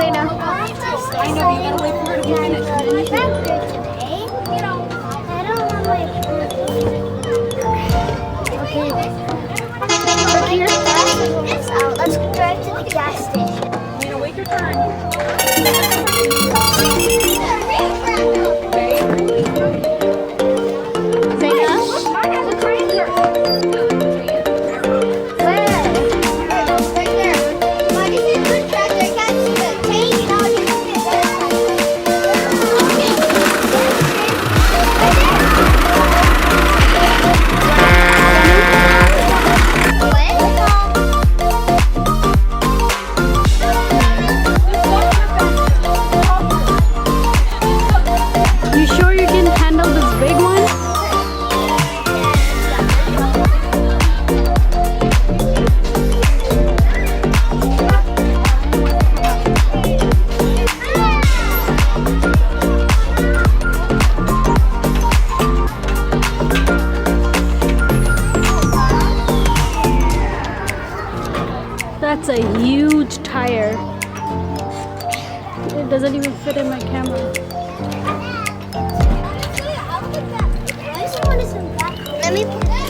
Zainab. I know, you gotta wait for her to be finished. I don't want my Okay. Look, here's gas out. Let's drive to the gas station. You know, wait your turn. Zainab? Mine has a cranker. Where? Right there. Mom, you see the tractor catch the tank and all you can get that. You sure you can handle this big one? That's a huge tire. It doesn't even fit in my camera. Let me put